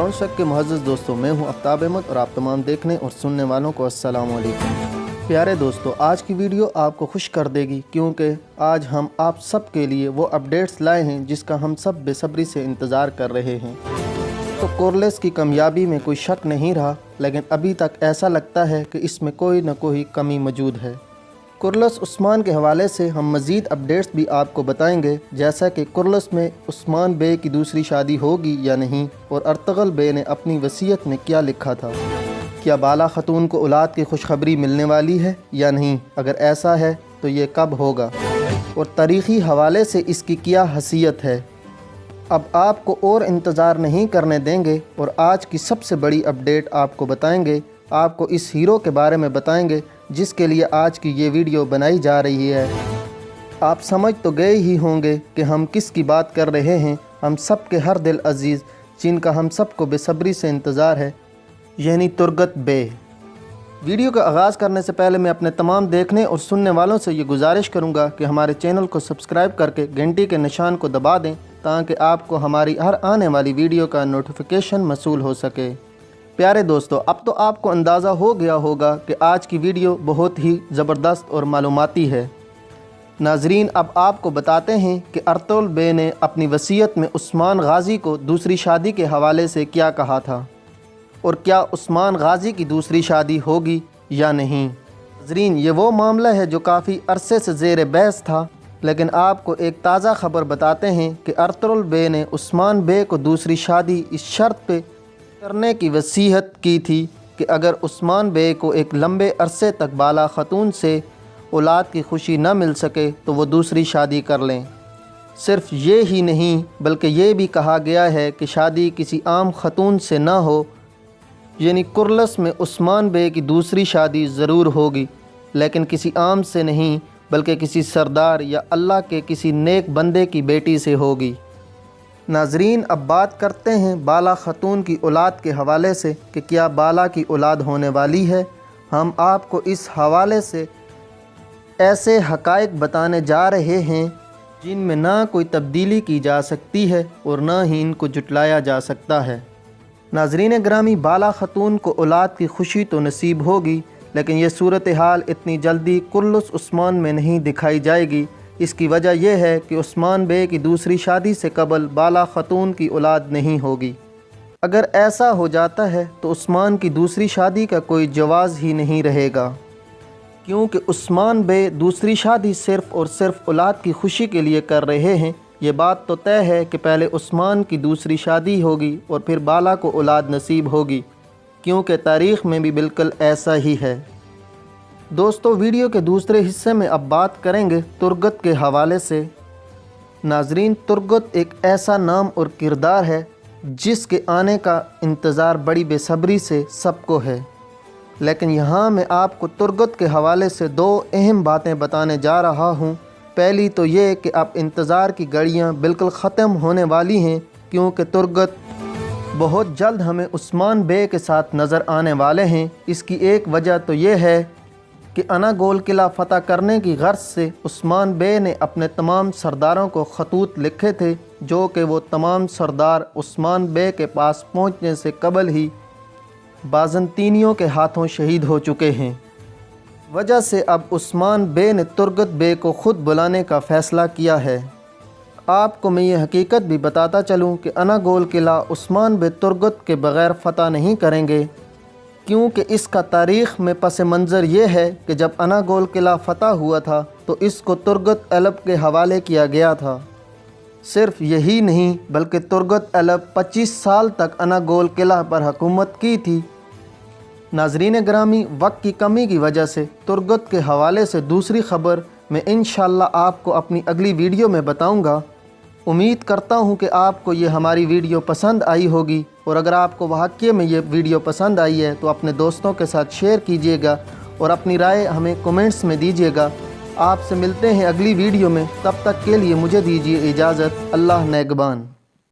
Ground शक के मुअज़्ज़ज़ दोस्तों, मैं हूं आफ्ताब अहमद और आप तमाम देखने और सुनने वालों को अस्सलाम वालेकुम। प्यारे दोस्तों, आज की वीडियो आपको खुश कर देगी क्योंकि आज हम आप सब के लिए वो अपडेट्स लाए हैं जिसका हम सब बेसब्री से इंतज़ार कर रहे हैं। तो कोरलेस की कामयाबी में कोई शक नहीं रहा, लेकिन अभी तक ऐसा लगता है कि इसमें कोई न कोई कमी मौजूद है। कुरलस उस्मान के हवाले से हम मज़ीद अपडेट्स भी आपको बताएंगे, जैसा कि कुरलस में उस्मान बे की दूसरी शादी होगी या नहीं, और अर्तगल बे ने अपनी वसीयत में क्या लिखा था। क्या बाला खतून को औलाद की खुशखबरी मिलने वाली है या नहीं, अगर ऐसा है तो ये कब होगा, और तारीख़ी हवाले से इसकी क्या हैसियत है। अब आपको और इंतज़ार नहीं करने देंगे और आज की सबसे बड़ी अपडेट आपको बताएंगे। आपको इस हीरो के बारे में बताएंगे जिसके लिए आज की ये वीडियो बनाई जा रही है। आप समझ तो गए ही होंगे कि हम किस की बात कर रहे हैं। हम सब के हर दिल अजीज़ जिनका हम सबको बेसब्री से इंतज़ार है, यानी तुरगत बे। वीडियो का आगाज़ करने से पहले मैं अपने तमाम देखने और सुनने वालों से ये गुजारिश करूँगा कि हमारे चैनल को सब्सक्राइब करके घंटी के निशान को दबा दें ताकि आपको हमारी हर आने वाली वीडियो का नोटिफिकेशन मसूल हो सके। प्यारे दोस्तों, अब तो आपको अंदाज़ा हो गया होगा कि आज की वीडियो बहुत ही ज़बरदस्त और मालूमाती है। नाजरीन, अब आपको बताते हैं कि अर्तुगरुल बे ने अपनी वसीयत में उस्मान गाज़ी को दूसरी शादी के हवाले से क्या कहा था, और क्या उस्मान गाज़ी की दूसरी शादी होगी या नहीं। नाजरीन, ये वो मामला है जो काफ़ी अरसे से ज़ेर बहस था, लेकिन आपको एक ताज़ा ख़बर बताते हैं कि अर्तुगरुल बे ने उस्मान बे को दूसरी शादी इस शर्त पे करने की वसीयत की थी कि अगर उस्मान बे को एक लंबे अरसे तक बाला खतून से औलाद की खुशी न मिल सके तो वो दूसरी शादी कर लें। सिर्फ ये ही नहीं बल्कि ये भी कहा गया है कि शादी किसी आम खतून से ना हो, यानी कुरलस में उस्मान बे की दूसरी शादी ज़रूर होगी, लेकिन किसी आम से नहीं बल्कि किसी सरदार या अल्लाह के किसी नेक बंदे की बेटी से होगी। नाजरीन, अब बात करते हैं बाला खतून की औलाद के हवाले से कि क्या बाला की औलाद होने वाली है। हम आपको इस हवाले से ऐसे हक़ाइक़ बताने जा रहे हैं जिनमें ना कोई तब्दीली की जा सकती है और ना ही इनको जुटलाया जा सकता है। नाजरीन ग्रामी, बाला खतून को औलाद की खुशी तो नसीब होगी, लेकिन ये सूरत हाल इतनी जल्दी कुरलस उस्मान में नहीं दिखाई जाएगी। इसकी वजह यह है कि उस्मान बे की दूसरी शादी से कबल बाला खतून की औलाद नहीं होगी। अगर ऐसा हो जाता है तो उस्मान की दूसरी शादी का कोई जवाज़ ही नहीं रहेगा, क्योंकि उस्मान बे दूसरी शादी सिर्फ़ और सिर्फ औलाद की खुशी के लिए कर रहे हैं। ये बात तो तय है कि पहले उस्मान की दूसरी शादी होगी और फिर बाला को औलाद नसीब होगी, क्योंकि तारीख़ में भी बिल्कुल ऐसा ही है। दोस्तों, वीडियो के दूसरे हिस्से में अब बात करेंगे तुरगत के हवाले से। नाजरीन, तुरगत एक ऐसा नाम और किरदार है जिसके आने का इंतज़ार बड़ी बेसब्री से सबको है, लेकिन यहाँ मैं आपको तुरगत के हवाले से दो अहम बातें बताने जा रहा हूँ। पहली तो ये कि अब इंतज़ार की घड़ियाँ बिल्कुल ख़त्म होने वाली हैं, क्योंकि तुरगत बहुत जल्द हमें उस्मान बे के साथ नज़र आने वाले हैं। इसकी एक वजह तो ये है कि अनागोल किला फ़तह करने की गर्ज से उस्मान बे ने अपने तमाम सरदारों को ख़तूत लिखे थे, जो कि वो तमाम सरदार उस्मान बे के पास पहुँचने से कबल ही बाज़ंतीनियों के हाथों शहीद हो चुके हैं। वजह से अब उस्मान बे ने तुरगत बे को ख़ुद बुलाने का फ़ैसला किया है। आपको मैं ये हकीकत भी बताता चलूँ कि अनागोल किला उस्मान बे तुरगत के बग़ैर फ़तह नहीं करेंगे, क्योंकि इसका तारीख़ में पस मंज़र ये है कि जब अनागोल किला फ़तह हुआ था तो इसको तुरगत ऐलब के हवाले किया गया था। सिर्फ यही नहीं बल्कि तुरगत ऐलब 25 साल तक अनागोल किला पर हुकूमत की थी। नाजरीन ग्रामी, वक्त की कमी की वजह से तुरगत के हवाले से दूसरी ख़बर मैं इंशाअल्लाह आपको अपनी अगली वीडियो में बताऊँगा। उम्मीद करता हूँ कि आपको ये हमारी वीडियो पसंद आई होगी, और अगर आपको वाक़ई में ये वीडियो पसंद आई है तो अपने दोस्तों के साथ शेयर कीजिएगा और अपनी राय हमें कमेंट्स में दीजिएगा। आपसे मिलते हैं अगली वीडियो में, तब तक के लिए मुझे दीजिए इजाज़त। अल्लाह नेगबान।